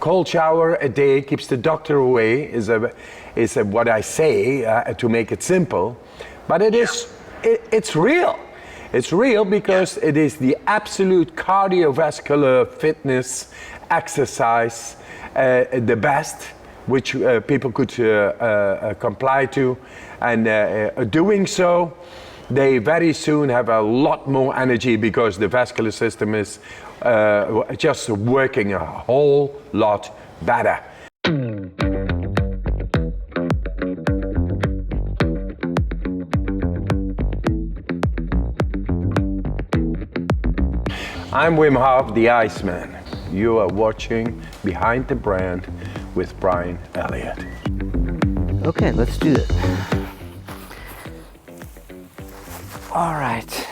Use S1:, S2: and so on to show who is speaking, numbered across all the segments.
S1: cold shower a day keeps the doctor away is what I say to make it simple, but it's real. It's real because it is the absolute cardiovascular fitness exercise, the best, which people could comply to, and doing so, they very soon have a lot more energy because the vascular system is just working a whole lot better. I'm Wim Hof, the Iceman. You are watching Behind the Brand with Brian Elliot.
S2: Okay, let's do this. All right.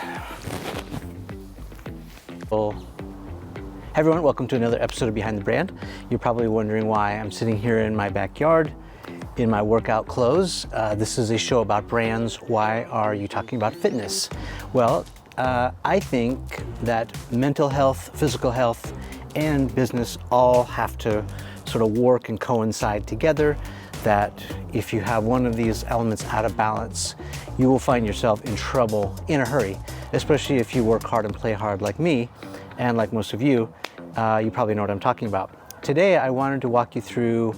S2: Well, hey everyone, welcome to another episode of Behind the Brand. You're probably wondering why I'm sitting here in my backyard in my workout clothes. This is a show about brands. Why are you talking about fitness? Well, I think that mental health, physical health, and business all have to sort of work and coincide together. That if you have one of these elements out of balance, you will find yourself in trouble in a hurry, especially if you work hard and play hard like me, and like most of you, you probably know what I'm talking about. Today, I wanted to walk you through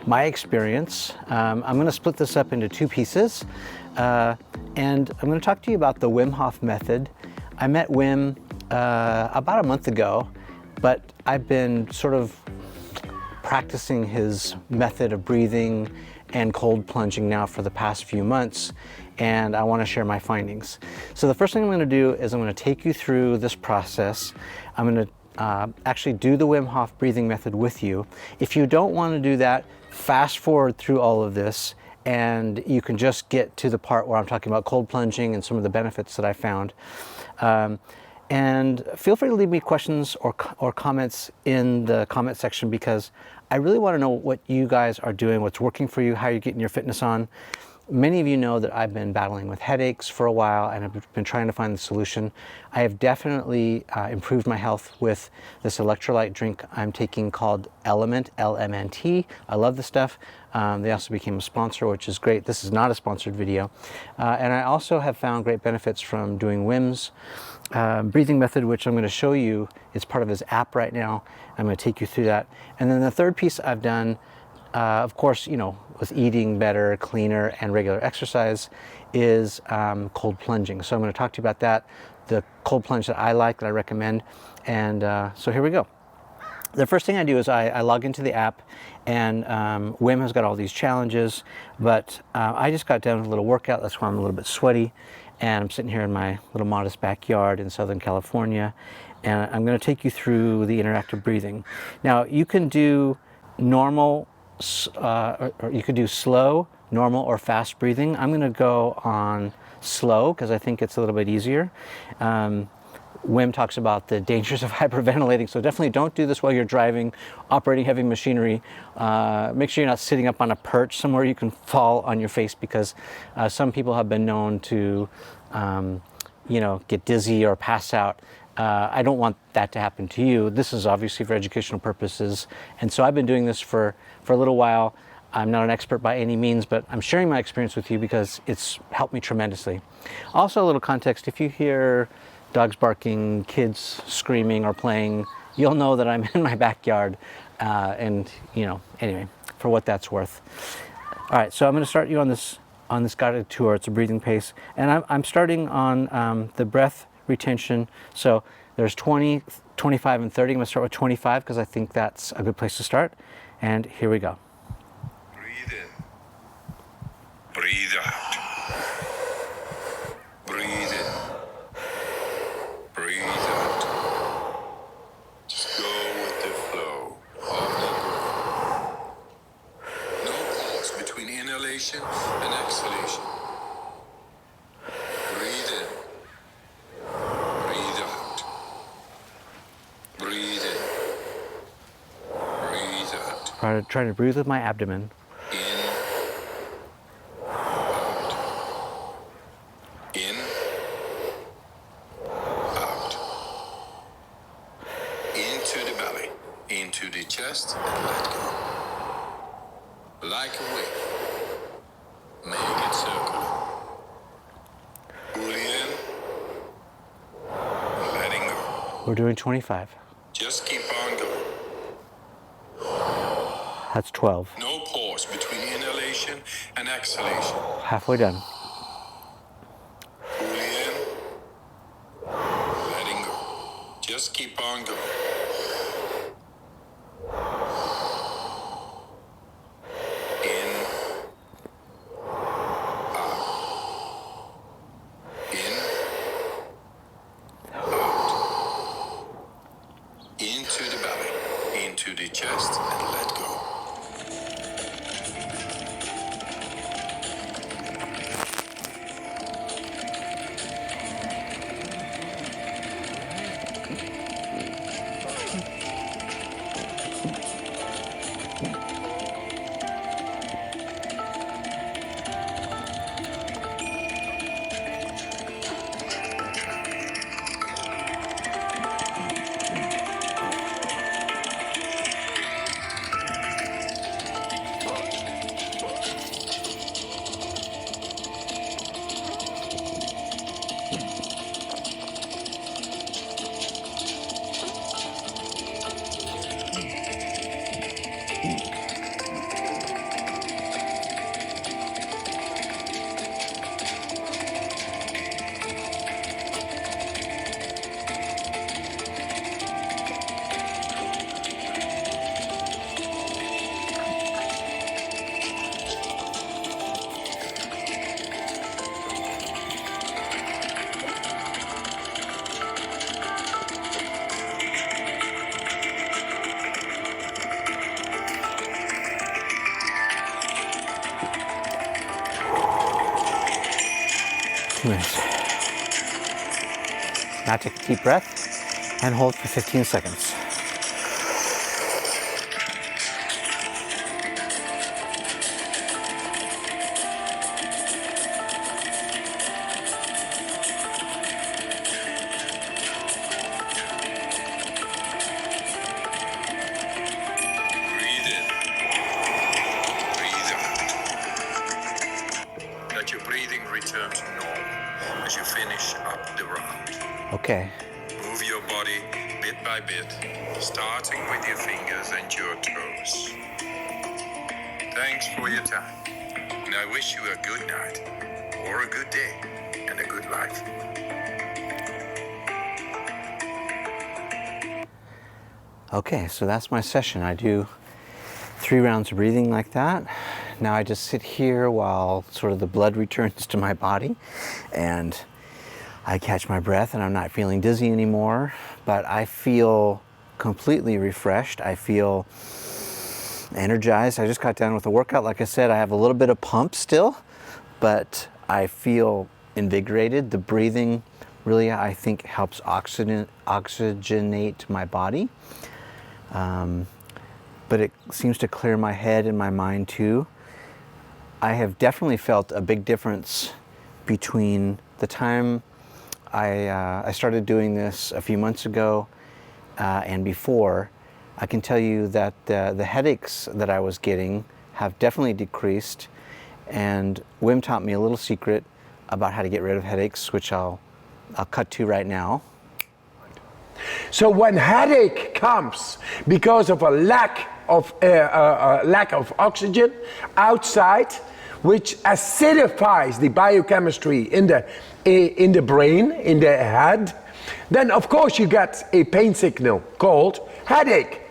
S2: my experience. I'm gonna split this up into two pieces, and I'm gonna talk to you about the Wim Hof method. I met Wim about a month ago, but I've been sort of practicing his method of breathing and cold plunging now for the past few months, and I want to share my findings. So the first thing I'm going to do is I'm going to take you through this process. I'm going to actually do the Wim Hof breathing method with you. If you don't want to do that, fast forward through all of this and you can just get to the part where I'm talking about cold plunging and some of the benefits that I found. And feel free to leave me questions or comments in the comment section, because I really want to know what you guys are doing, what's working for you, how you're getting your fitness on. Many of you know that I've been battling with headaches for a while and I've been trying to find the solution. I have definitely improved my health with this electrolyte drink I'm taking called Element, LMNT. I love the stuff. They also became a sponsor, which is great. This is not a sponsored video. And I also have found great benefits from doing Wim's breathing method, which I'm going to show you. It's part of his app right now. I'm going to take you through that. And then the third piece I've done, of course, you know, with eating better, cleaner, and regular exercise, is cold plunging. So I'm going to talk to you about that, the cold plunge that I like, that I recommend. And so here we go. The first thing I do is I log into the app, and Wim has got all these challenges, but I just got done with a little workout. That's why I'm a little bit sweaty. And I'm sitting here in my little modest backyard in Southern California, and I'm going to take you through the interactive breathing. Now, you can do normal, or you could do slow, normal, or fast breathing. I'm going to go on slow because I think it's a little bit easier. Wim talks about the dangers of hyperventilating, so definitely don't do this while you're driving, operating heavy machinery. Make sure you're not sitting up on a perch somewhere you can fall on your face, because some people have been known to, you know, get dizzy or pass out. I don't want that to happen to you. This is obviously for educational purposes, and so I've been doing this for a little while. I'm not an expert by any means, but I'm sharing my experience with you because it's helped me tremendously. Also, a little context: if you hear dogs barking, kids screaming or playing, you'll know that I'm in my backyard, and you know, anyway, for what that's worth. All right, so I'm going to start you on this guided tour. It's a breathing pace, and I'm starting on the breath retention. So there's 20, 25, and 30. I'm going to start with 25 because I think that's a good place to start. And here we go.
S3: Breathe in. Breathe out. Breathe in. Breathe out. Just go with the flow of the breath. No pause between inhalation and exhalation. Breathe in. Breathe out. Breathe in. Breathe out.
S2: Trying to breathe with my abdomen.
S3: In. Out. In. Out. Into the belly. Into the chest. and let go. Like a wave, make it circular. Pulling in, letting go.
S2: We're doing 25.
S3: Just keep on going.
S2: That's 12.
S3: No pause between inhalation and exhalation.
S2: Halfway done.
S3: Pulling in, letting go. Just keep on going. In, out. In, out. Into the belly, into the chest, and let go.
S2: Now take a deep breath and hold for 15 seconds.
S3: Breathe in. Breathe out. Let your breathing return to normal as you finish up the round.
S2: Okay.
S3: Move your body bit by bit, starting with your fingers and your toes. Thanks for your time, and I wish you a good night, or a good day, and a good life.
S2: Okay, so that's my session. I do 3 rounds of breathing like that. Now I just sit here while sort of the blood returns to my body and I catch my breath and I'm not feeling dizzy anymore, but I feel completely refreshed. I feel energized. I just got done with a workout. Like I said, I have a little bit of pump still, but I feel invigorated. The breathing really, I think, helps oxygenate my body. But it seems to clear my head and my mind too. I have definitely felt a big difference between the time I started doing this a few months ago and before. I can tell you that the headaches that I was getting have definitely decreased, and Wim taught me a little secret about how to get rid of headaches, which I'll cut to right now.
S1: So when headache comes because of a lack of oxygen outside, which acidifies the biochemistry in the brain, in the head, then of course you get a pain signal called headache.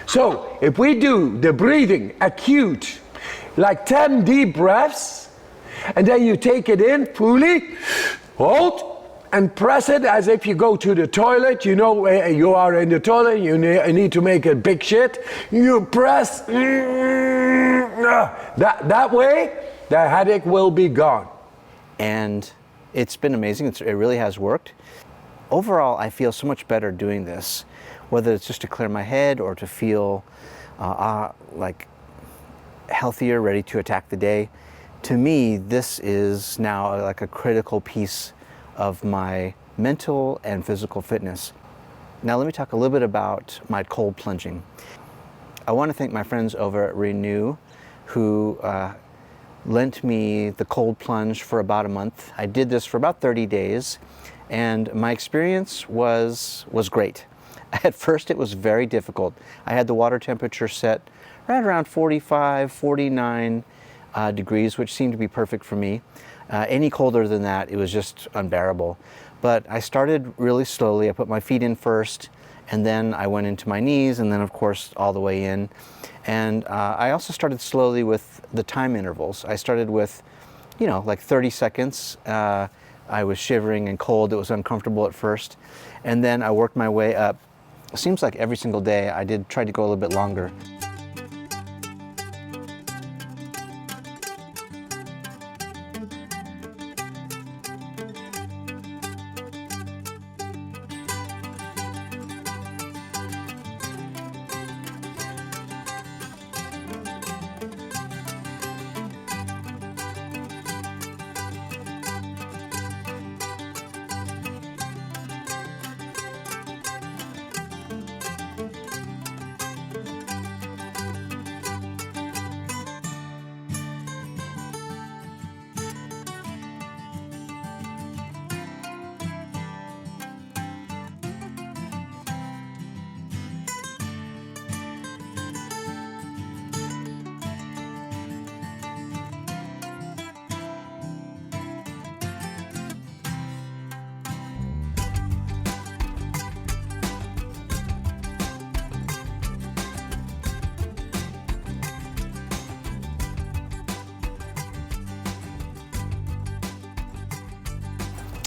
S1: So if we do the breathing acute, like 10 deep breaths, and then you take it in fully, hold, and press it as if you go to the toilet. You know, you are in the toilet, you need to make a big shit. You press, that way, the headache will be gone.
S2: And it's been amazing. It really has worked. Overall, I feel so much better doing this, whether it's just to clear my head or to feel like healthier, ready to attack the day. To me, this is now like a critical piece of my mental and physical fitness. Now let me talk a little bit about my cold plunging. I want to thank my friends over at Renew who lent me the cold plunge for about a month. I did this for about 30 days, and my experience was great. At first it was very difficult. I had the water temperature set right around 45, 49 degrees, which seemed to be perfect for me. Any colder than that, it was just unbearable. But I started really slowly. I put my feet in first, and then I went into my knees, and then of course all the way in. And I also started slowly with the time intervals. I started with, like 30 seconds. I was shivering and cold. It was uncomfortable at first. And then I worked my way up. It seems like every single day I did try to go a little bit longer.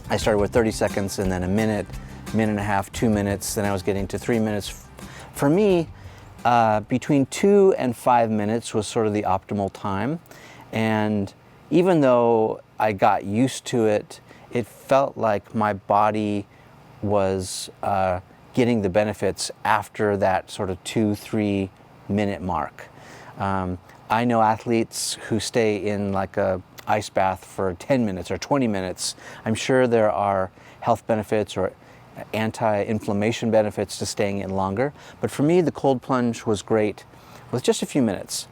S2: I started with 30 seconds and then a minute, minute and a half, 2 minutes, then I was getting to 3 minutes. For me, between 2 and 5 minutes was sort of the optimal time. And even though I got used to it, it felt like my body was getting the benefits after that sort of 2-3 minute mark. I know athletes who stay in like a ice bath for 10 minutes or 20 minutes. I'm sure there are health benefits or anti-inflammation benefits to staying in longer. But for me, the cold plunge was great with just a few minutes.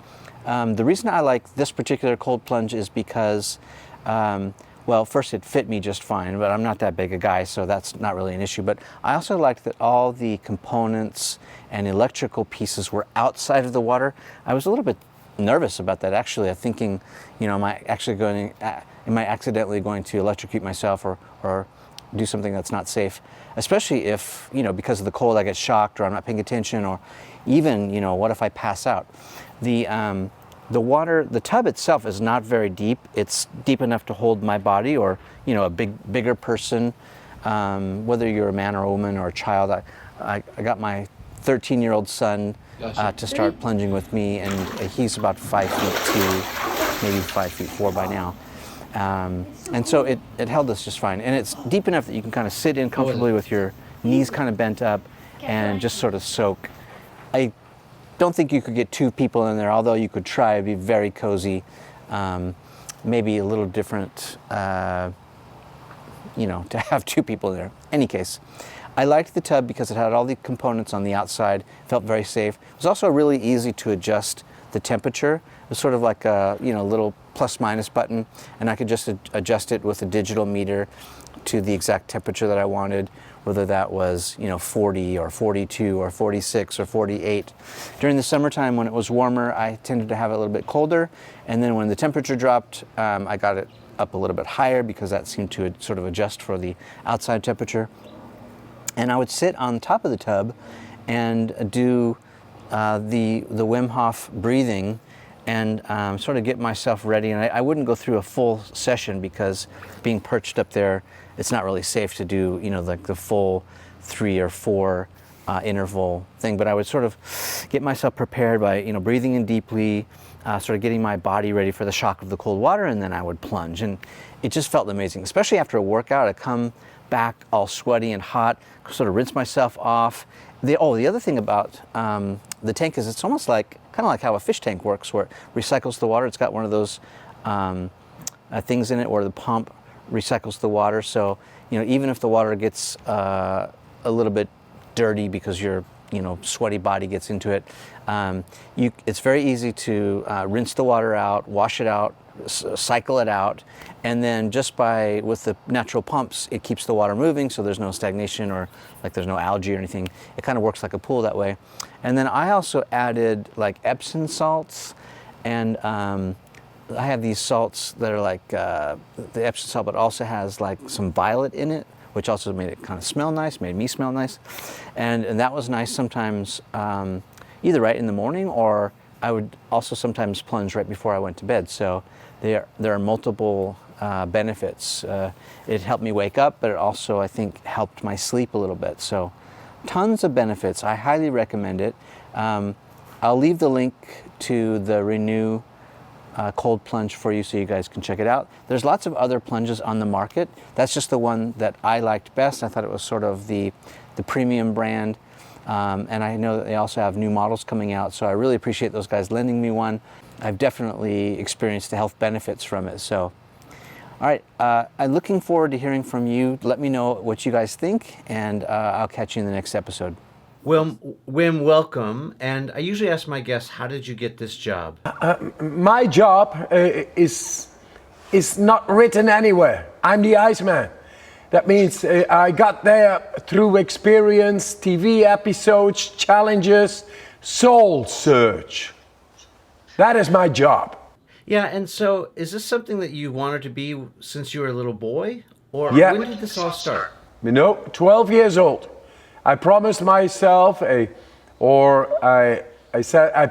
S2: The reason I like this particular cold plunge is because, well, first it fit me just fine, but I'm not that big a guy, so that's not really an issue. But I also liked that all the components and electrical pieces were outside of the water. I was a little bit nervous about that, actually. I'm thinking, am I accidentally going to electrocute myself or do something that's not safe? Especially if, because of the cold I get shocked or I'm not paying attention, or even, what if I pass out? The water, the tub itself is not very deep. It's deep enough to hold my body or, a bigger person, whether you're a man or a woman or a child. I got my 13-year-old son to start plunging with me, and he's about 5'2", maybe 5'4" by now. And so it held us just fine. And it's deep enough that you can kind of sit in comfortably with your knees kind of bent up and just sort of soak. I don't think you could get 2 people in there, although you could try. It'd be very cozy, maybe a little different, to have 2 people in there. Any case, I liked the tub because it had all the components on the outside, felt very safe. It was also really easy to adjust the temperature. It was sort of like a little plus minus button, and I could just adjust it with a digital meter to the exact temperature that I wanted, whether that was 40 or 42 or 46 or 48. During the summertime when it was warmer, I tended to have it a little bit colder, and then when the temperature dropped, I got it up a little bit higher because that seemed to sort of adjust for the outside temperature. And I would sit on top of the tub and do the Wim Hof breathing and sort of get myself ready. And I wouldn't go through a full session because being perched up there, it's not really safe to do, like the full 3 or 4 interval thing. But I would sort of get myself prepared by, breathing in deeply, sort of getting my body ready for the shock of the cold water, and then I would plunge. And it just felt amazing, especially after a workout. I'd come back all sweaty and hot, sort of rinse myself off. The other thing about the tank is it's almost kind of like how a fish tank works, where it recycles the water. It's got one of those things in it where the pump recycles the water. So, even if the water gets a little bit dirty because you're sweaty body gets into it. It's very easy to rinse the water out, wash it out, cycle it out, and then just with the natural pumps, it keeps the water moving, so there's no stagnation or like there's no algae or anything. It kind of works like a pool that way. And then I also added like Epsom salts, and I have these salts that are like the Epsom salt, but also has like some violet in it, which also made it kind of smell nice, made me smell nice. And that was nice sometimes, either right in the morning, or I would also sometimes plunge right before I went to bed. So there are multiple benefits. It helped me wake up, but it also, I think, helped my sleep a little bit. So tons of benefits. I highly recommend it. I'll leave the link to the Renew cold plunge for you so you guys can check it out. There's lots of other plunges on the market. That's just the one that I liked best. I thought it was sort of the premium brand. And I know that they also have new models coming out, so I really appreciate those guys lending me one. I've definitely experienced the health benefits from it. So, all right, I'm looking forward to hearing from you. Let me know what you guys think, and I'll catch you in the next episode. Wim, welcome. And I usually ask my guests, how did you get this job?
S1: My job is not written anywhere. I'm the Iceman. That means I got there through experience, TV episodes, challenges, soul search. That is my job.
S2: Yeah, and so is this something that you wanted to be since you were a little boy? Or
S1: Yeah.
S2: when did this all start?
S1: 12 years old. I promised myself, I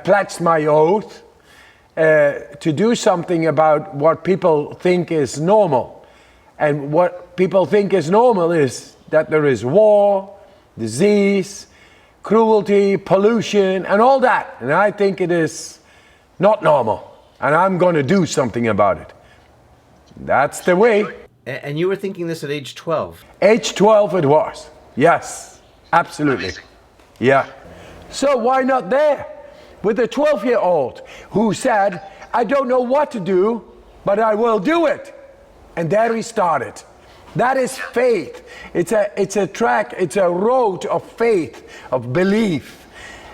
S1: pledged my oath to do something about what people think is normal. And what people think is normal is that there is war, disease, cruelty, pollution, and all that. And I think it is not normal. And I'm going to do something about it. That's the way.
S2: And you were thinking this at age 12?
S1: Age 12 it was. Yes, absolutely. Yeah. So why not there? With a 12-year-old who said, I don't know what to do, but I will do it. And there we started. That is faith. It's a track, it's a road of faith, of belief.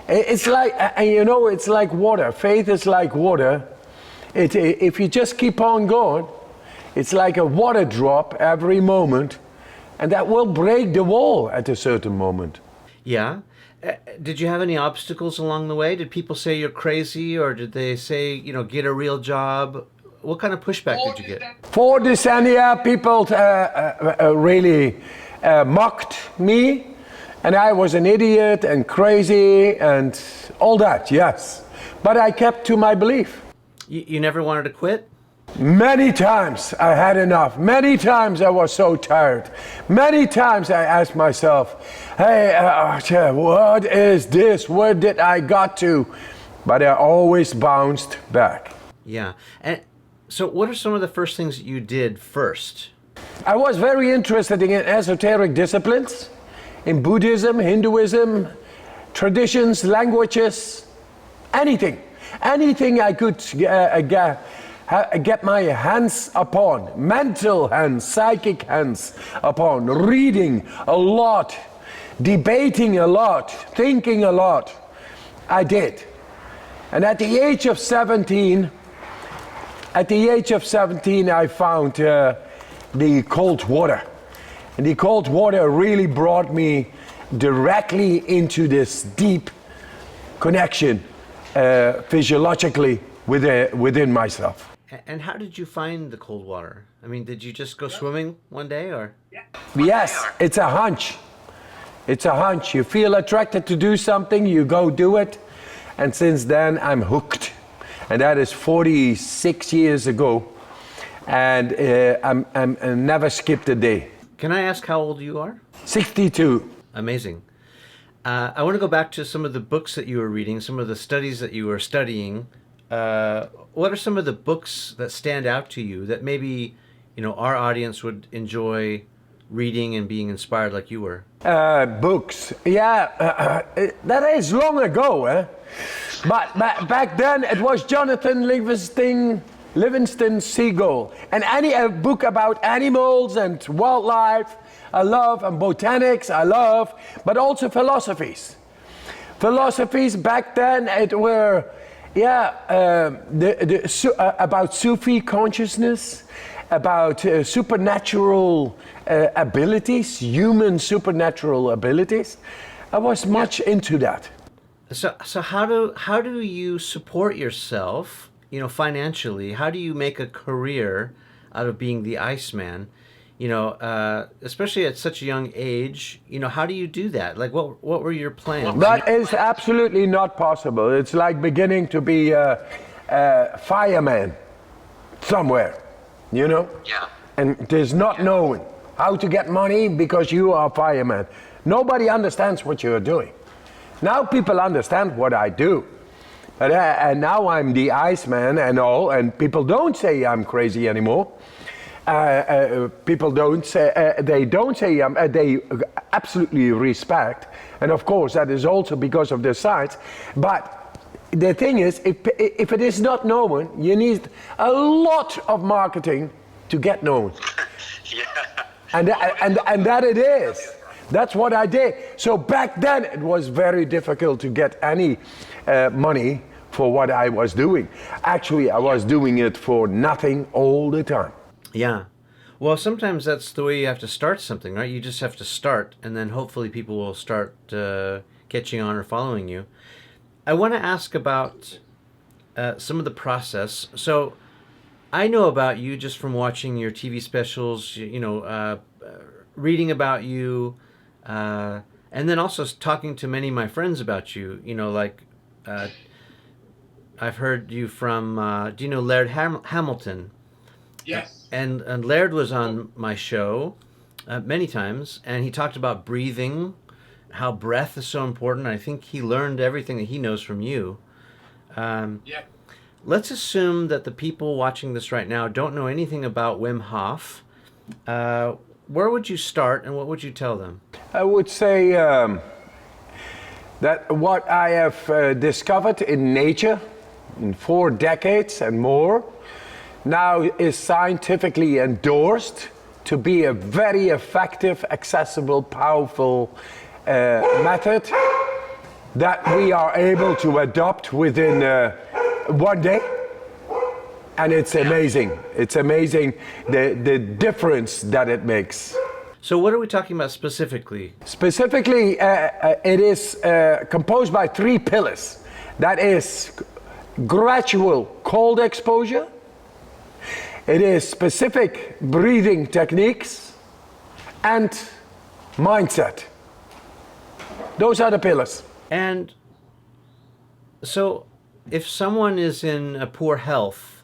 S1: It's like, it's like water. Faith is like water. If you just keep on going, it's like a water drop every moment, and that will break the wall at a certain moment.
S2: Yeah. Did you have any obstacles along the way? Did people say you're crazy, or did they say, get a real job? What kind of pushback did you get?
S1: 4 decennia, people really mocked me, and I was an idiot and crazy and all that, yes. But I kept to my belief.
S2: You never wanted to quit?
S1: Many times I had enough. Many times I was so tired. Many times I asked myself, hey, what is this? Where did I got to? But I always bounced back.
S2: Yeah. And so what are some of the first things that you did first?
S1: I was very interested in esoteric disciplines, in Buddhism, Hinduism, traditions, languages, anything. Anything I could get my hands upon, mental hands, psychic hands upon, reading a lot, debating a lot, thinking a lot. I did. And at the age of 17, I found the cold water. And the cold water really brought me directly into this deep connection physiologically within myself.
S2: And how did you find the cold water? I mean, did you just go swimming one day, or?
S1: Yes, it's a hunch. It's a hunch. You feel attracted to do something, you go do it, and since then I'm hooked. And that is 46 years ago, and I never skipped a day.
S2: Can I ask how old you are?
S1: 62.
S2: Amazing. I want to go back to some of the books that you were reading, some of the studies that you were studying. What are some of the books that stand out to you that maybe, our audience would enjoy reading and being inspired like you were?
S1: Books. Yeah, that is long ago, eh? But back then it was Jonathan Livingston Seagull. And a book about animals and wildlife, I love, and botanics, I love, but also philosophies. philosophies back then, it were, about Sufi consciousness, about supernatural abilities, human supernatural abilities. I was much into that.
S2: So how do you support yourself, you know, financially? How do you make a career out of being the Iceman? You know, especially at such a young age, you know, how do you do that? Like, what were your plans?
S1: That is absolutely not possible. It's like beginning to be a fireman somewhere, you know?
S4: Yeah.
S1: And there's not knowing how to get money because you are a fireman. Nobody understands what you're doing. Now people understand what I do. But, and now I'm the Iceman and all, and people don't say I'm crazy anymore. People don't say, they absolutely respect. And of course, that is also because of their science. But the thing is, if it is not known, you need a lot of marketing to get known.
S4: Yeah.
S1: And that it is. That's what I did. So back then, it was very difficult to get any money for what I was doing. Actually, I was doing it for nothing all the time.
S2: Yeah. Well, sometimes that's the way you have to start something, right? You just have to start, and then hopefully people will start catching on or following you. I want to ask about some of the process. So I know about you just from watching your TV specials, you know, reading about you, and then also talking to many of my friends about you. You know, like I've heard you from, do you know Laird Hamilton?
S4: Yes.
S2: And Laird was on my show many times, and he talked about breathing, how breath is so important. I think he learned everything that he knows from you.
S4: Yeah.
S2: Let's assume that the people watching this right now don't know anything about Wim Hof. Where would you start, and what would you tell them?
S1: I would say that what I have discovered in nature in 4 decades and more now is scientifically endorsed to be a very effective, accessible, powerful method that we are able to adopt within 1 day. And it's amazing. It's amazing the difference that it makes.
S2: So what are we talking about specifically?
S1: Specifically, it is composed by 3 pillars. That is gradual cold exposure. It is specific breathing techniques and mindset. Those are the pillars.
S2: And so if someone is in a poor health,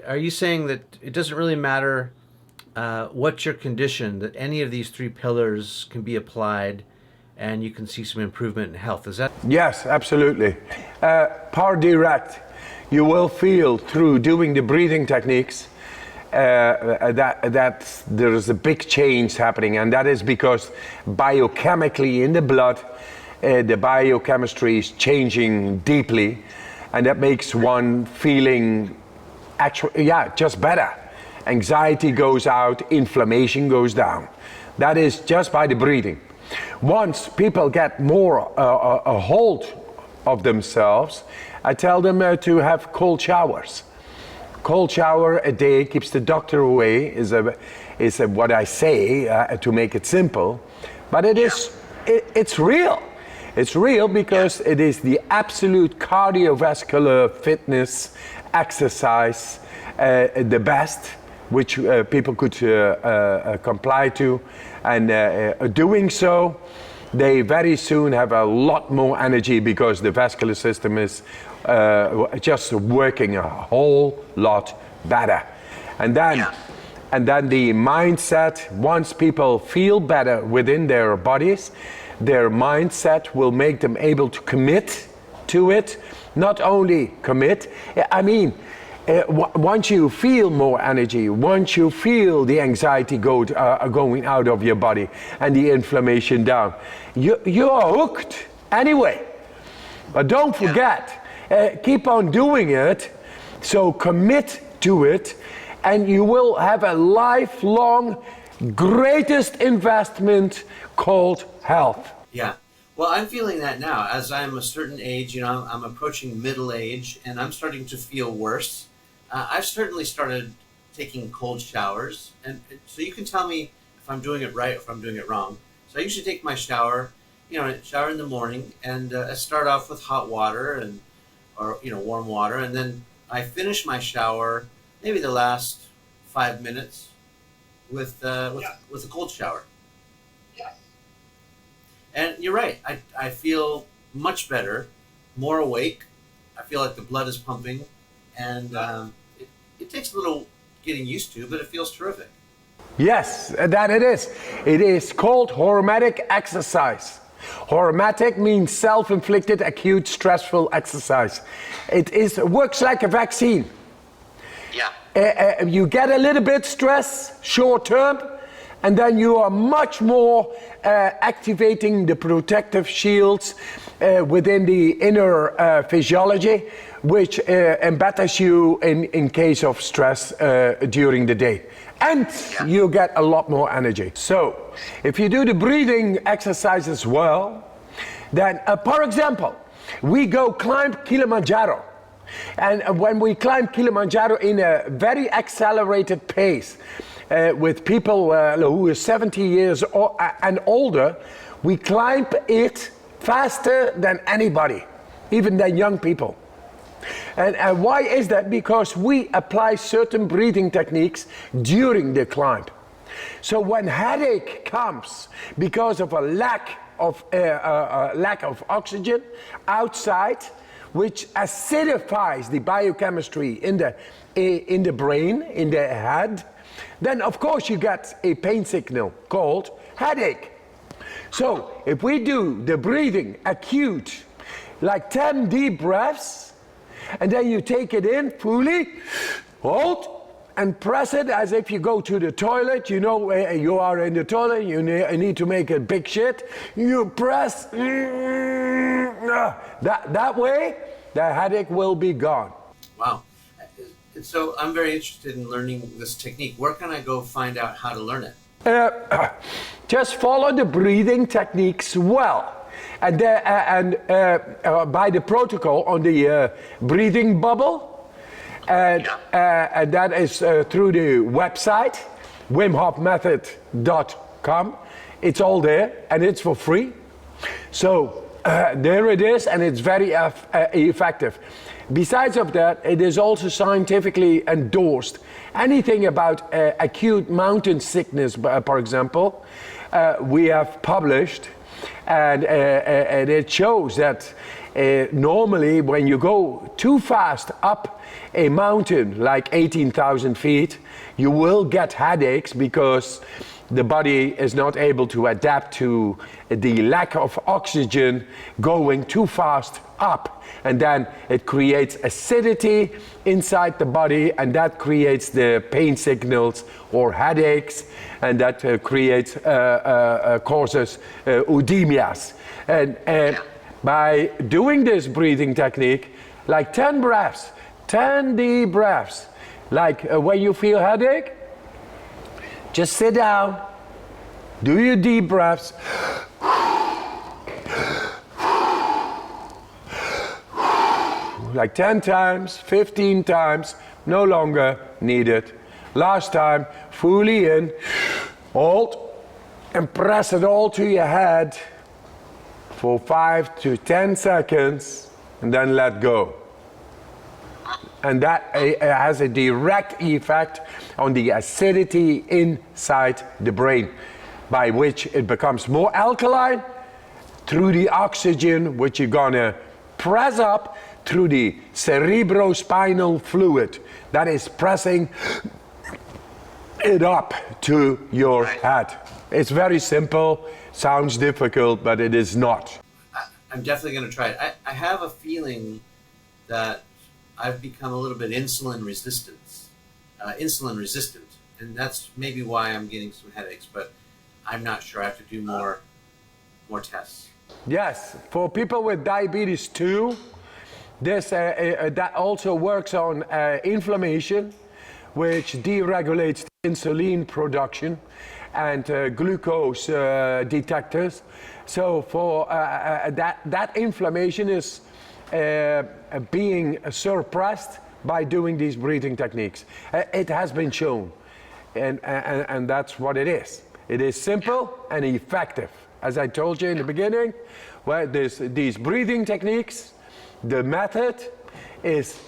S2: are you saying that it doesn't really matter what's your condition, that any of these 3 pillars can be applied and you can see some improvement in health? Is that?
S1: Yes, absolutely. Power direct. You will feel through doing the breathing techniques that there is a big change happening, and that is because biochemically in the blood, the biochemistry is changing deeply, and that makes one feeling just better. Anxiety goes out, inflammation goes down. That is just by the breathing. Once people get more a hold of themselves, I tell them to have cold showers. Cold shower a day keeps the doctor away is what I say to make it simple, but it's real. It's real because it is the absolute cardiovascular fitness exercise, the best, which people could comply to, and doing so, they very soon have a lot more energy because the vascular system is just working a whole lot better. And then the mindset, once people feel better within their bodies, their mindset will make them able to commit to it. Not only commit, I mean, once you feel more energy, once you feel the anxiety going out of your body and the inflammation down, you are hooked anyway. But don't forget, keep on doing it, so commit to it, and you will have a lifelong greatest investment called health.
S2: Yeah.
S5: Well, I'm feeling that now. As I'm a certain age, I'm approaching middle age, and I'm starting to feel worse. I've certainly started taking cold showers, and so you can tell me if I'm doing it right or if I'm doing it wrong. So I usually take my shower, shower in the morning, and I start off with hot water or warm water, and then I finish my shower maybe the last 5 minutes with a cold shower. And you're right. I feel much better, more awake. I feel like the blood is pumping, and it takes a little getting used to, but it feels terrific.
S1: Yes, that it is. It is called hormetic exercise. Hormetic means self-inflicted acute stressful exercise. It works like a vaccine.
S5: Yeah.
S1: You get a little bit stress short term, and then you are much more activating the protective shields within the inner physiology, which embedders you in case of stress during the day. And you get a lot more energy. So, if you do the breathing exercise as well, then, for example, we go climb Kilimanjaro. And when we climb Kilimanjaro in a very accelerated pace, with people who are 70 years and older, we climb it faster than anybody, even than young people. And why is that? Because we apply certain breathing techniques during the climb. So when headache comes because of a lack of oxygen outside, which acidifies the biochemistry in the brain, in the head, then of course you get a pain signal called headache. So if we do the breathing acute, like 10 deep breaths, and then you take it in fully, hold, and press it as if you go to the toilet. You are in the toilet, you need to make a big shit. You press, that way, the headache will be gone.
S5: Wow. So I'm very interested in learning this technique. Where can I go find out how to learn it?
S1: Just follow the breathing techniques well. And by the protocol on the breathing bubble, and that is through the website, wimhofmethod.com. It's all there, and it's for free. So there it is, and it's very effective. Besides of that, it is also scientifically endorsed. Anything about acute mountain sickness, for example, we have published, and it shows that normally when you go too fast up a mountain, like 18,000 feet, you will get headaches because the body is not able to adapt to the lack of oxygen going too fast up, and then it creates acidity inside the body, and that creates the pain signals or headaches, and that causes eudemias. And by doing this breathing technique, like 10 breaths, 10 deep breaths, like when you feel headache, just sit down, do your deep breaths, like 10 times, 15 times, no longer needed. Last time, fully in, hold, and press it all to your head for 5 to 10 seconds, and then let go. And that has a direct effect on the acidity inside the brain, by which it becomes more alkaline through the oxygen, which you're gonna press up through the cerebrospinal fluid. That is pressing it up to your head. It's very simple, sounds difficult, but it is not.
S5: I'm definitely going to try it. I have a feeling that I've become a little bit insulin resistant, and that's maybe why I'm getting some headaches, but I'm not sure. I have to do more tests.
S1: Yes, for people with diabetes too, this that also works on inflammation, which deregulates insulin production, and glucose detectors. So for that inflammation is being suppressed by doing these breathing techniques. It has been shown, and that's what it is. It is simple and effective. As I told you in the beginning, well, these breathing techniques, the method is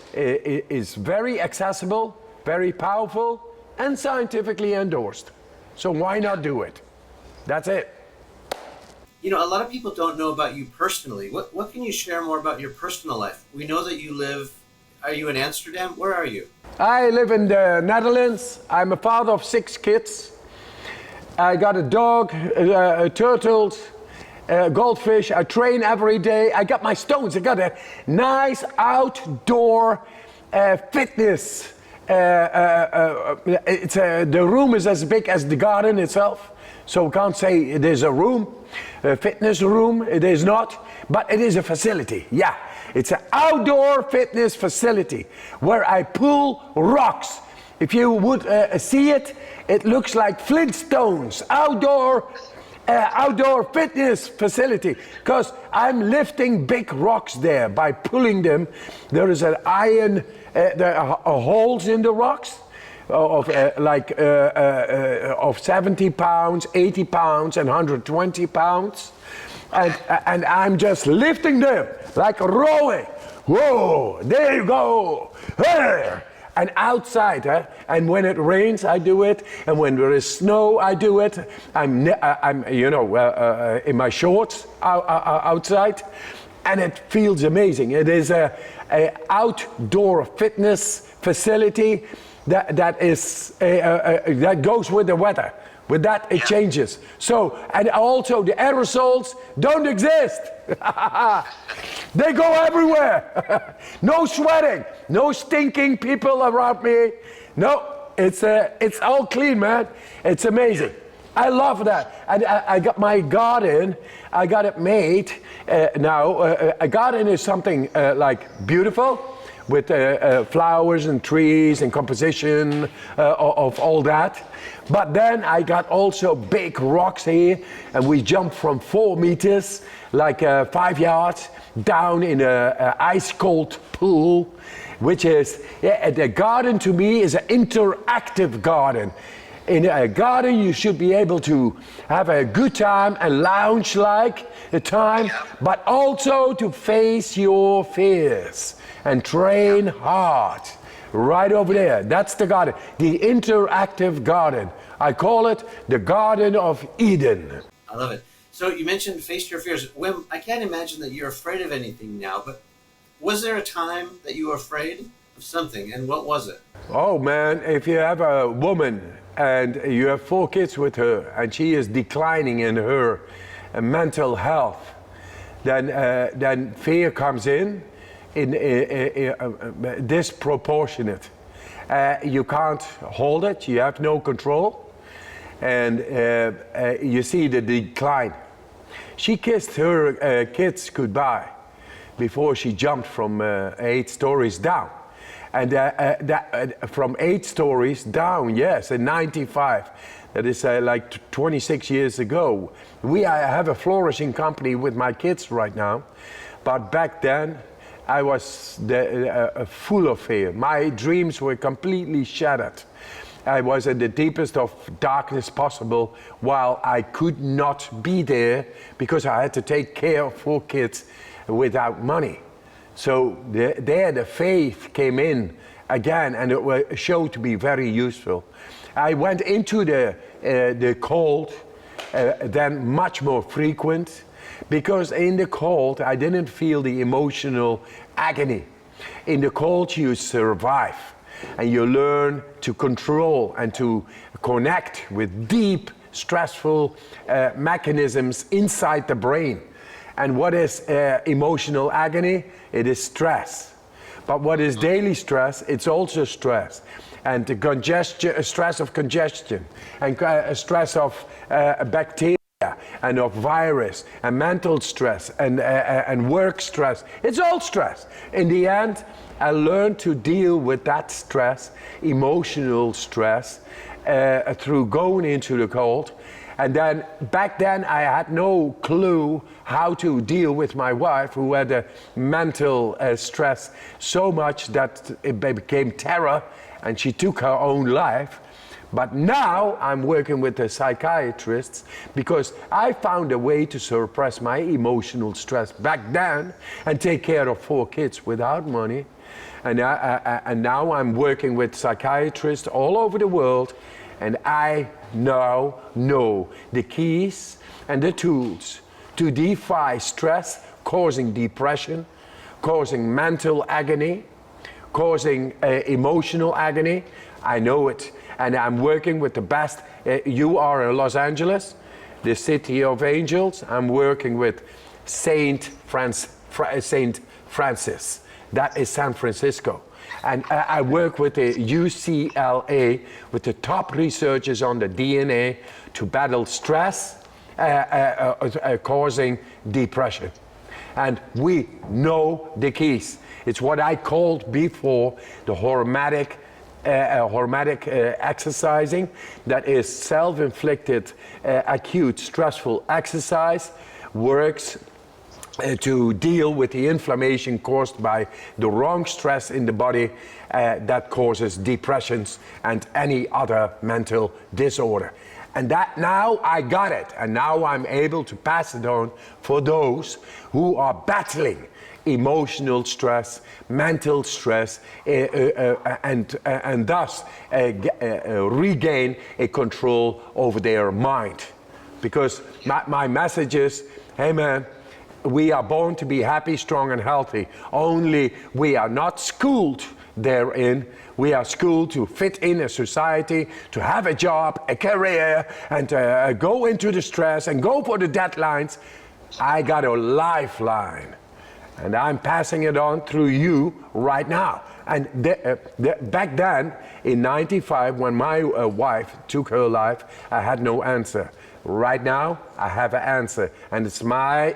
S1: very accessible, very powerful, and scientifically endorsed. So why not do it? That's it.
S5: You know, a lot of people don't know about you personally. What can you share more about your personal life? We know that you live, are you in Amsterdam? Where are you?
S1: I live in the Netherlands. I'm a father of 6 kids. I got a dog, turtles, goldfish. I train every day. I got my stones. I got a nice outdoor fitness. The room is as big as the garden itself. So we can't say it is a room, a fitness room. It is not, but it is a facility. Yeah, it's an outdoor fitness facility where I pull rocks. If you would see it, it looks like Flintstones. Outdoor fitness facility, because I'm lifting big rocks there by pulling them. There is an iron, there are holes in the rocks of 70 pounds, 80 pounds, and 120 pounds. And I'm just lifting them like rowing. Whoa, there you go. Hey. And outside, and when it rains, I do it. And when there is snow, I do it. I'm in my shorts outside, and it feels amazing. It is a outdoor fitness facility that goes with the weather. With that, it changes. So, and also the aerosols don't exist. They go everywhere. No sweating, no stinking people around me. No, it's all clean, man. It's amazing. I love that. And I got my garden. I got it made now. A garden is something like beautiful, with flowers and trees and composition of all that. But then I got also big rocks here, and we jump from 4 meters, like 5 yards, down in a ice cold pool, which is, the garden to me is an interactive garden. In a garden, you should be able to have a good time and lounge like a time, but also to face your fears and train hard. Right over there, that's the garden, the interactive garden. I call it the Garden of Eden.
S5: I love it. So you mentioned face your fears. Wim, I can't imagine that you're afraid of anything now, but was there a time that you were afraid of something, and what was it?
S1: Oh man, if you have a woman and you have 4 kids with her, and she is declining in her mental health, then fear comes in disproportionate. You can't hold it, you have no control, and you see the decline. She kissed her kids goodbye before she jumped from 8 stories down. And from 8 stories down, yes, in 95, that is like 26 years ago. I have a flourishing company with my kids right now, but back then, I was full of fear. My dreams were completely shattered. I was in the deepest of darkness possible, while I could not be there because I had to take care of 4 kids without money. So there the faith came in again, and it showed to be very useful. I went into the cold, then much more frequent, because in the cold, I didn't feel the emotional agony. In the cold, you survive, and you learn to control and to connect with deep, stressful mechanisms inside the brain. And what is emotional agony? It is stress. But what is daily stress? It's also stress. And the stress of congestion, and stress of bacteria, and of virus, and mental stress, and work stress. It's all stress. In the end, I learned to deal with that stress, emotional stress, through going into the cold And then back then I had no clue how to deal with my wife, who had a mental stress so much that it became terror and she took her own life. But now I'm working with the psychiatrists because I found a way to suppress my emotional stress back then and take care of 4 kids without money. And now I'm working with psychiatrists all over the world, and I now know the keys and the tools to defy stress, causing depression, causing mental agony, causing emotional agony. I know it, and I'm working with the best. You are in Los Angeles, the city of angels. I'm working with Saint Francis. That is San Francisco. And I work with the UCLA, with the top researchers on the DNA to battle stress causing depression. And we know the keys. It's what I called before the hormetic exercising. That is self-inflicted acute stressful exercise, works to deal with the inflammation caused by the wrong stress in the body that causes depressions and any other mental disorder. And that now I got it, and now I'm able to pass it on for those who are battling emotional stress, mental stress, and thus regain a control over their mind. Because my message is, hey man, we are born to be happy, strong, and healthy. Only we are not schooled therein. We are schooled to fit in a society, to have a job, a career, and go into the stress and go for the deadlines. I got a lifeline, and I'm passing it on through you right now. And back then, in '95, when my wife took her life, I had no answer. Right now, I have an answer, and it's my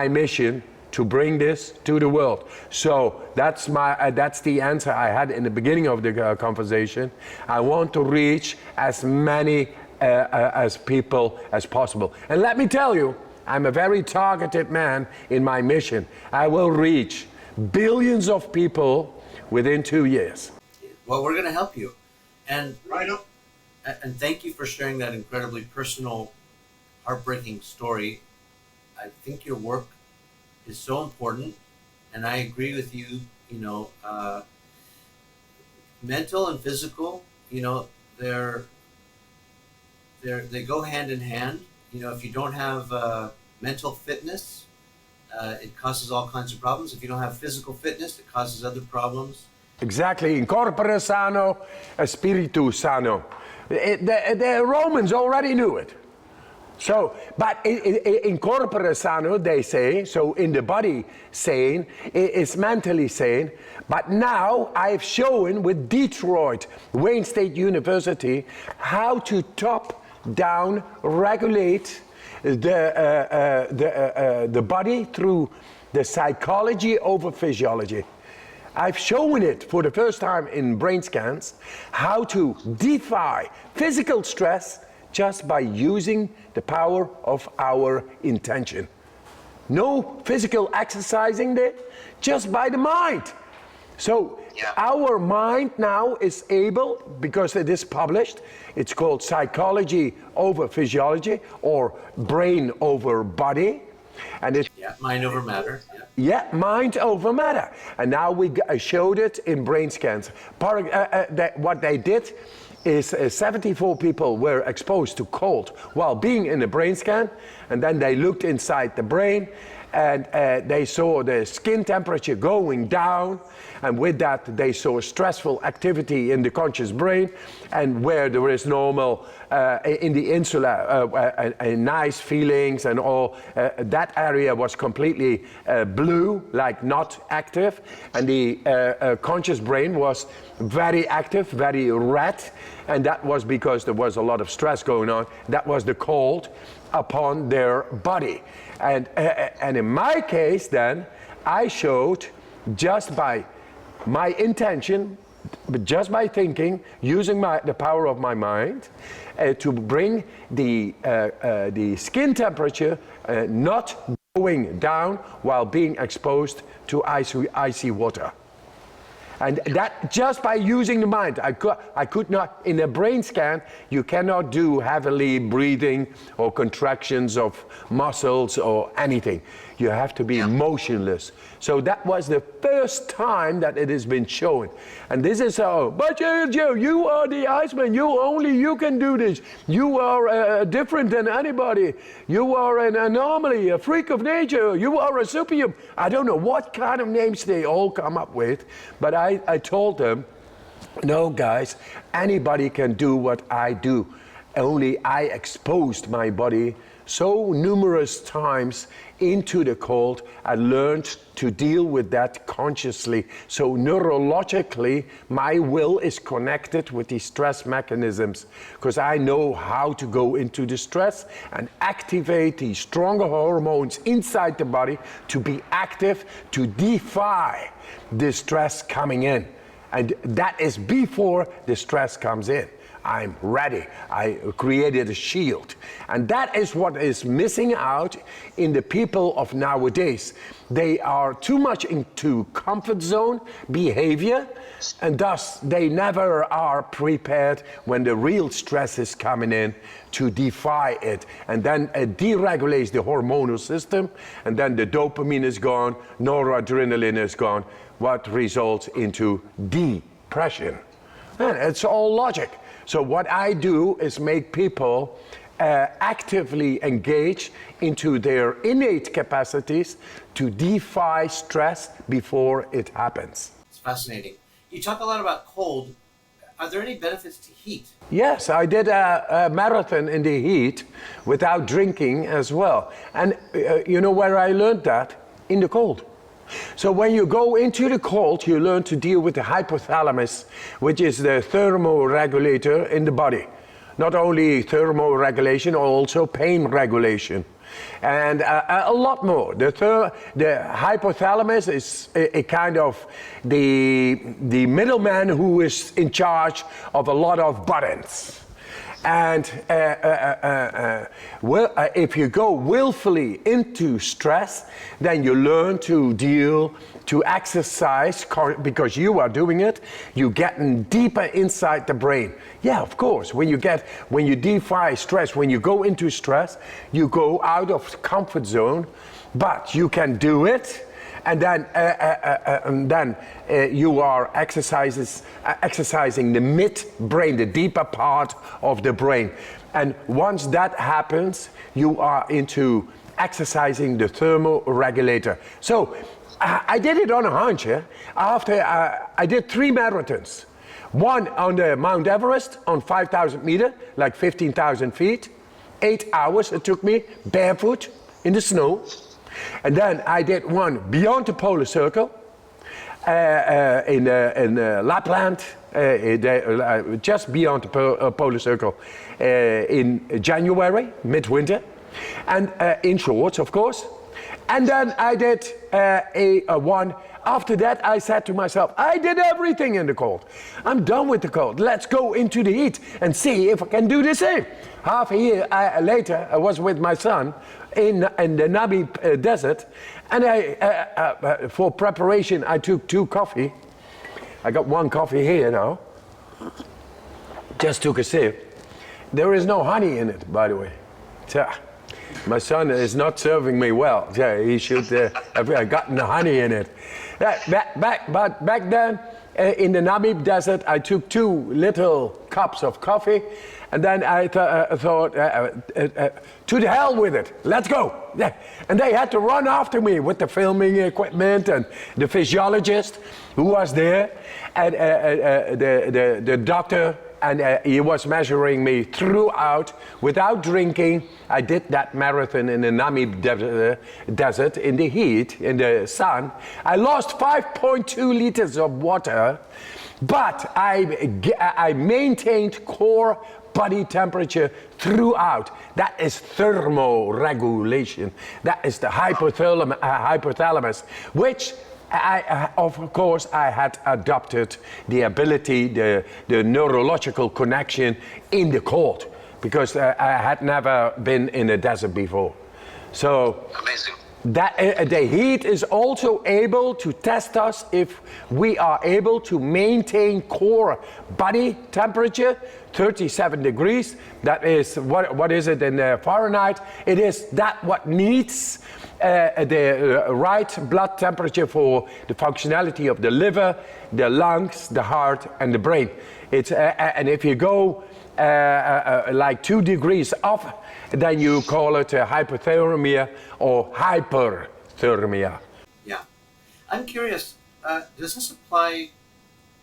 S1: mission to bring this to the world. So that's the answer I had in the beginning of the conversation. I want to reach as many as people as possible. And let me tell you, I'm a very targeted man in my mission. I will reach billions of people within 2 years.
S5: Well, we're going to help you. And
S4: Right up.
S5: And thank you for sharing that incredibly personal, heartbreaking story. I think your work is so important, and I agree with you. You know, mental and physical, you know, they go hand in hand. You know, if you don't have mental fitness, it causes all kinds of problems. If you don't have physical fitness, it causes other problems.
S1: Exactly. In corpore sano, spiritu sano. The Romans already knew it. So, but in corpore sano, they say, so in the body sane, it's mentally sane. But now I've shown with Detroit, Wayne State University, how to top-down regulate the body through the psychology over physiology. I've shown it for the first time in brain scans, how to defy physical stress just by using the power of our intention. No physical exercising there, just by the mind. So our mind now is able, because it is published, it's called psychology over physiology, or brain over body. And it,
S5: Mind over matter.
S1: mind over matter. And now we showed it in brain scans. What they did is 74 people were exposed to cold while being in a brain scan, and then they looked inside the brain, and they saw the skin temperature going down, and with that they saw stressful activity in the conscious brain, and where there is normal in the insula nice feelings and all, that area was completely blue, like not active, and the conscious brain was very active, very red, and that was because there was a lot of stress going on. That was the cold upon their body. And in my case then, I showed just by my intention, but just by thinking, using the power of my mind, to bring the skin temperature not going down while being exposed to icy water. And that just by using the mind, I could not, in a brain scan, you cannot do heavily breathing or contractions of muscles or anything. You have to be motionless. So that was the first time that it has been shown. And this is how, but Joe, you are the Iceman, you can do this. You are different than anybody. You are an anomaly, a freak of nature. You are a superhuman. I don't know what kind of names they all come up with, but I told them, no guys, anybody can do what I do. Only I exposed my body so numerous times into the cold. I learned to deal with that consciously. So neurologically, my will is connected with these stress mechanisms, because I know how to go into the stress and activate these stronger hormones inside the body to be active, to defy the stress coming in. And that is before the stress comes in. I'm ready. I created a shield. And that is what is missing out in the people of nowadays. They are too much into comfort zone behavior, and thus they never are prepared when the real stress is coming in to defy it. And then it deregulates the hormonal system, and then the dopamine is gone, noradrenaline is gone, what results into depression. And it's all logic. So what I do is make people actively engage into their innate capacities to defy stress before it happens.
S5: It's fascinating. You talk a lot about cold. Are there any benefits to heat?
S1: Yes, I did a marathon in the heat without drinking as well. And you know where I learned that? In the cold. So when you go into the cold, you learn to deal with the hypothalamus, which is the thermoregulator in the body. Not only thermoregulation, also pain regulation. And a lot more. The hypothalamus is a kind of the middleman who is in charge of a lot of buttons. And if you go willfully into stress, then you learn to exercise, because you are doing it, you're getting deeper inside the brain. Yeah, of course, when you defy stress, when you go into stress, you go out of the comfort zone, but you can do it. And then you are exercising the midbrain, the deeper part of the brain. And once that happens, you are into exercising the thermoregulator. So I did it on a hunch. After I did 3 marathons. One on the Mount Everest on 5,000 meters, like 15,000 feet. 8 hours it took me, barefoot, in the snow. And then I did one beyond the polar circle in Lapland, just beyond the polar circle, in January, midwinter, and in shorts, of course. And then I did a one. After that, I said to myself, I did everything in the cold. I'm done with the cold. Let's go into the heat and see if I can do the same. Half a year later, I was with my son in the Namib desert, and for preparation, I took 2 coffee. I got 1 coffee here now. Just took a sip. There is no honey in it, by the way. My son is not serving me well. He should have gotten the honey in it. But back then, in the Namib desert, I took 2 little cups of coffee, and then I thought, to the hell with it, let's go. And they had to run after me with the filming equipment and the physiologist who was there, and the doctor, and he was measuring me throughout without drinking. I did that marathon in the Namib desert in the heat, in the sun. I lost 5.2 liters of water, but I maintained core body temperature throughout. That is thermoregulation. That is the hypothalamus, which Of course, I had adopted the ability, the neurological connection in the cold, because I had never been in a desert before. So
S4: Amazing.
S1: that the heat is also able to test us if we are able to maintain core body temperature 37 degrees. That is what is it in Fahrenheit? It is that what needs the right blood temperature for the functionality of the liver, the lungs, the heart, and the brain. It's and if you go like 2 degrees off, then you call it hypothermia or hyperthermia.
S5: Yeah. I'm curious, does this apply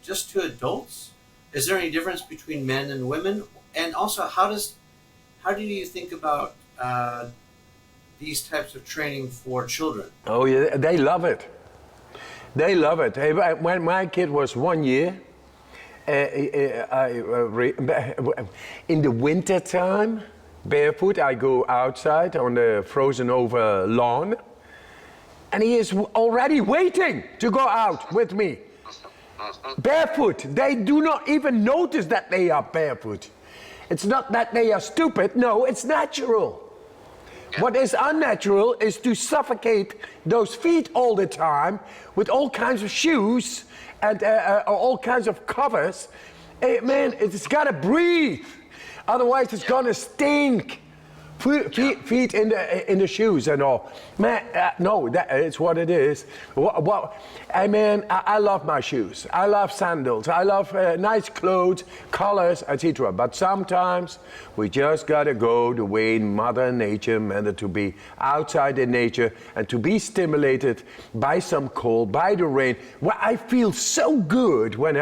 S5: just to adults? Is there any difference between men and women? And also, how do you think about these types of training for children?
S1: Oh yeah, they love it. They love it. When my kid was 1 year, in the winter time, barefoot, I go outside on the frozen over lawn, and he is already waiting to go out with me. Barefoot. They do not even notice that they are barefoot. It's not that they are stupid. No, it's natural. What is unnatural is to suffocate those feet all the time with all kinds of shoes and all kinds of covers. Man, it's got to breathe. Otherwise, it's going to stink. Feet in the shoes and all. Man, no, it's what it is. I love my shoes. I love sandals. I love nice clothes, colors, etc. But sometimes we just gotta go the way Mother Nature meant it to be, outside in nature, and to be stimulated by some cold, by the rain. Well, I feel so good when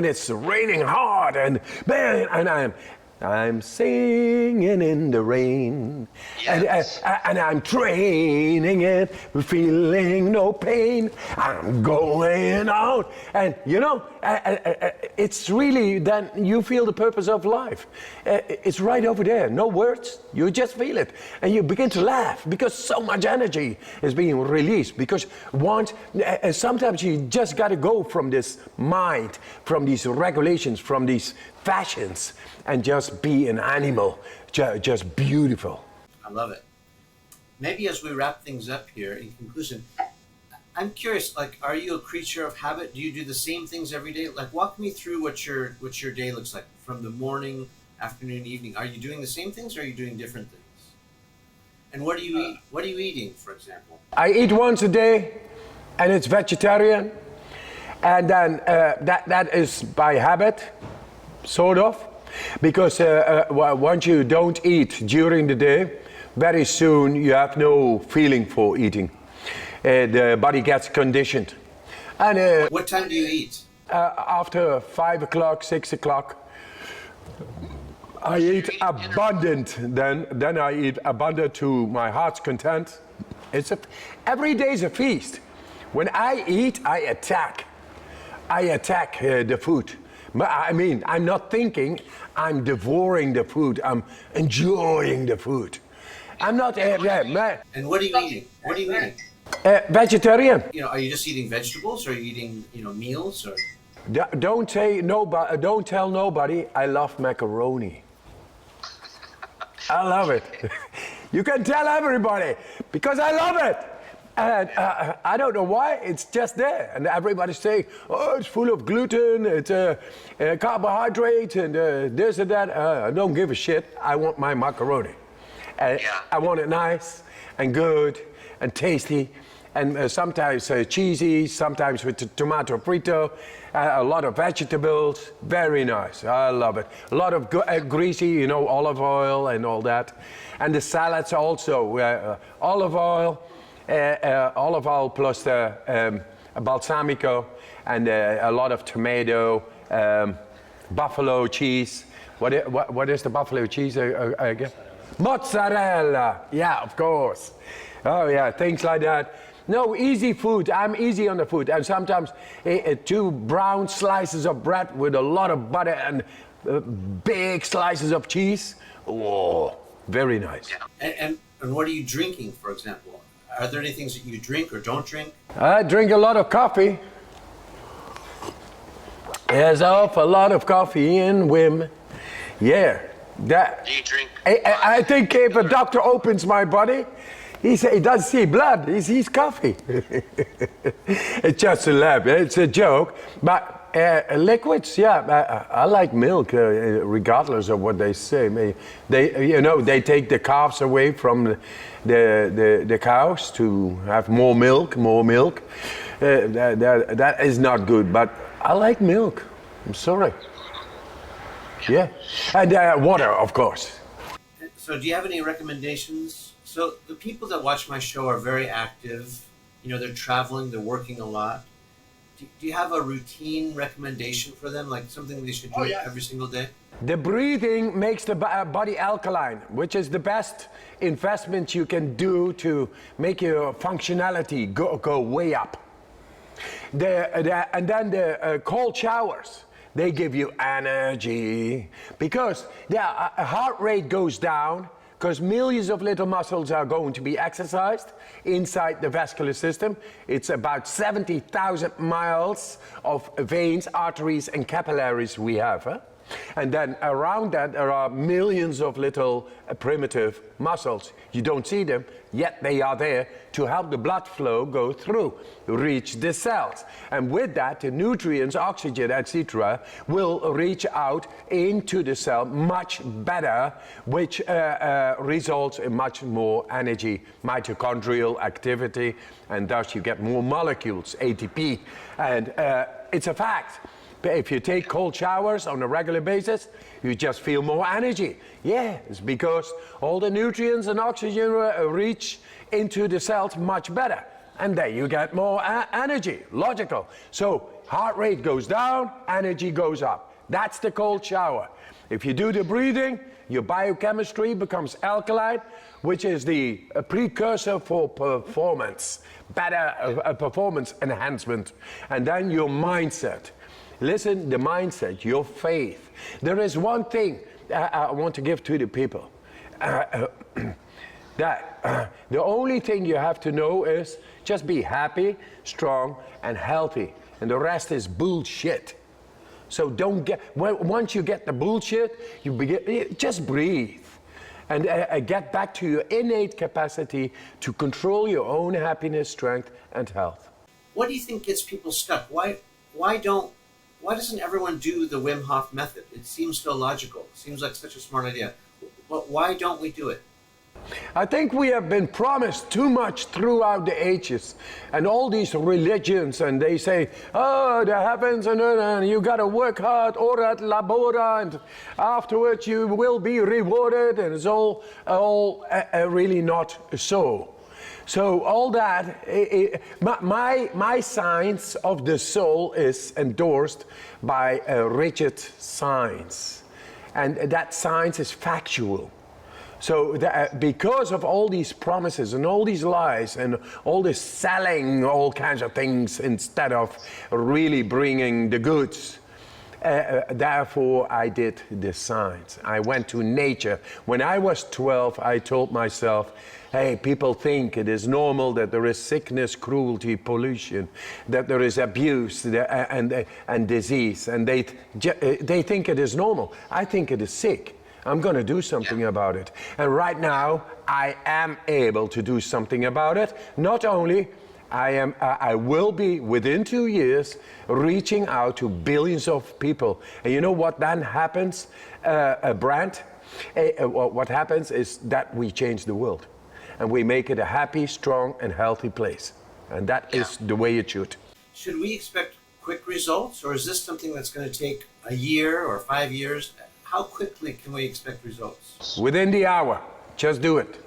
S1: it's raining hard and man, and I'm singing in the rain,
S4: Yes.
S1: and I'm training it, feeling no pain. I'm going out, and you know, it's really then you feel the purpose of life. It's right over there, no words, you just feel it, and you begin to laugh because so much energy is being released. Because sometimes you just got to go from this mind, from these regulations, from these fashions, and just be an animal, just beautiful.
S5: I love it. Maybe as we wrap things up here, in conclusion, I'm curious, like, are you a creature of habit? Do you do the same things every day? Like, walk me through what your day looks like from the morning, afternoon, evening. Are you doing the same things or are you doing different things? And what do you eat? What are you eating, for example?
S1: I eat once a day, and it's vegetarian, and then that is by habit, sort of. Because once you don't eat during the day, very soon you have no feeling for eating. The body gets conditioned. And
S5: What time do you eat?
S1: after 5 o'clock, 6 o'clock, I eat abundant. Then I eat abundant to my heart's content. Every day is a feast. When I eat, I attack. The food. I mean, I'm not thinking, I'm devouring the food. I'm enjoying the food. I'm not,
S5: And what are you eating? What are you eating?
S1: vegetarian.
S5: You know, are you just eating vegetables or are you eating, meals or?
S1: Don't tell nobody I love macaroni. I love it. You can tell everybody because I love it. And I don't know why, it's just there. And everybody's saying, oh, it's full of gluten, it's carbohydrates, and this and that. I don't give a shit. I want my macaroni. I want it nice and good and tasty. And sometimes cheesy, sometimes with tomato frito, a lot of vegetables, very nice. I love it. A lot of greasy, olive oil and all that. And the salads also, olive oil plus balsamico and a lot of tomato, buffalo cheese. What is the buffalo cheese again? Mozzarella. Yeah, of course. Oh yeah, things like that. No, easy food. I'm easy on the food. And sometimes 2 brown slices of bread with a lot of butter and big slices of cheese. Oh, very nice.
S5: And what are you drinking, for example? Are there any things that you drink or don't drink?
S1: I drink a lot of coffee. There's an awful lot of coffee in Wim. Yeah. That.
S4: Do you drink?
S1: I think if a doctor opens my body, he doesn't see blood, he sees coffee. It's just a laugh, it's a joke. But liquids, yeah, I like milk, regardless of what they say. They take the calves away from the cows to have more milk. That is not good, but I like milk. I'm sorry. Yeah, and water, of course.
S5: So do you have any recommendations? So the people that watch my show are very active. They're traveling, they're working a lot. Do you have a routine recommendation for them, like something they should do every single day?
S1: The breathing makes the body alkaline, which is the best investment you can do to make your functionality go way up. And then the cold showers. They give you energy because their heart rate goes down because millions of little muscles are going to be exercised inside the vascular system. It's about 70,000 miles of veins, arteries, and capillaries we have. Huh? And then around that, there are millions of little primitive muscles. You don't see them, yet they are there to help the blood flow go through, reach the cells. And with that, the nutrients, oxygen, etc., will reach out into the cell much better, which results in much more energy, mitochondrial activity, and thus you get more molecules, ATP. And it's a fact. If you take cold showers on a regular basis, you just feel more energy. Yeah, it's because all the nutrients and oxygen reach into the cells much better. And then you get more energy, logical. So heart rate goes down, energy goes up. That's the cold shower. If you do the breathing, your biochemistry becomes alkaline, which is the precursor for performance, better performance enhancement. And then your mindset. Listen, the mindset, your faith. There is one thing I want to give to the people. The only thing you have to know is just be happy, strong, and healthy. And the rest is bullshit. So once you get the bullshit, just breathe. And get back to your innate capacity to control your own happiness, strength, and health.
S5: What do you think gets people stuck? Why doesn't everyone do the Wim Hof method? It seems so logical. It seems like such a smart idea. But why don't we do it?
S1: I think we have been promised too much throughout the ages. And all these religions, and they say, oh, the heavens, and you got to work hard, orat labora, and afterwards you will be rewarded. And it's all really not so. So all that, my science of the soul is endorsed by a rigid science. And that science is factual. So because of all these promises and all these lies and all this selling all kinds of things instead of really bringing the goods, therefore I did the science. I went to nature. When I was 12, I told myself, hey, people think it is normal that there is sickness, cruelty, pollution, that there is abuse and disease, and they think it is normal. I think it is sick. I'm going to do something about it. And right now, I am able to do something about it. Not only I will be within 2 years reaching out to billions of people. And you know what then happens, Brand? What happens is that we change the world. And we make it a happy, strong, and healthy place. And that is the way it should.
S5: Should we expect quick results, or is this something that's going to take a year or 5 years? How quickly can we expect results?
S1: Within the hour. Just do it.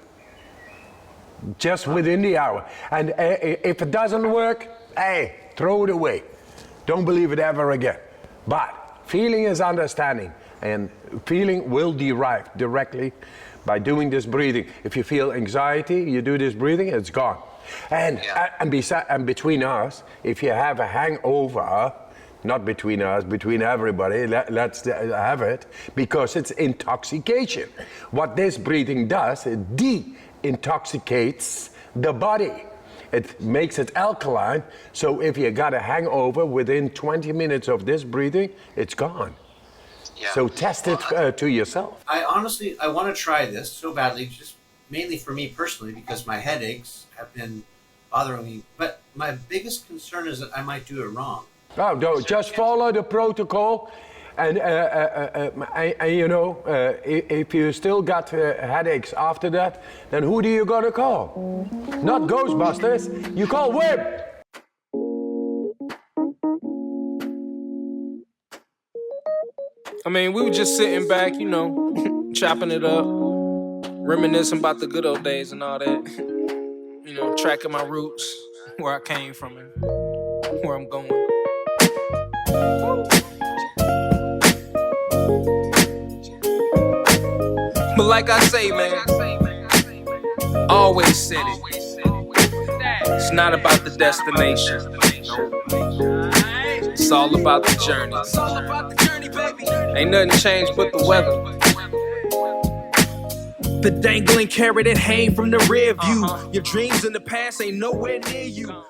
S1: Just within the hour. And if it doesn't work, hey, throw it away. Don't believe it ever again. But feeling is understanding. And feeling will derive directly by doing this breathing. If you feel anxiety, you do this breathing, it's gone. And between us, if you have a hangover, not between us, between everybody, let's have it, because it's intoxication. What this breathing does, it de-intoxicates the body. It makes it alkaline, so if you got a hangover within 20 minutes of this breathing, it's gone.
S5: Yeah.
S1: So test it to yourself.
S5: I honestly, I want to try this so badly, just mainly for me personally, because my headaches have been bothering me. But my biggest concern is that I might do it wrong.
S1: No, don't, just follow the protocol. And you know, if you still got headaches after that, then who do you gotta call? Not Ghostbusters, you call Wim.
S6: I mean, we were just sitting back, you know, chopping it up, reminiscing about the good old days and all that. You know, tracking my roots, where I came from and where I'm going. But like I say, man, always said it. It's not about the destination. It's all about the journey. Ain't nothing changed but the weather. The dangling carrot that hang from the rear view. Your dreams in the past ain't nowhere near you.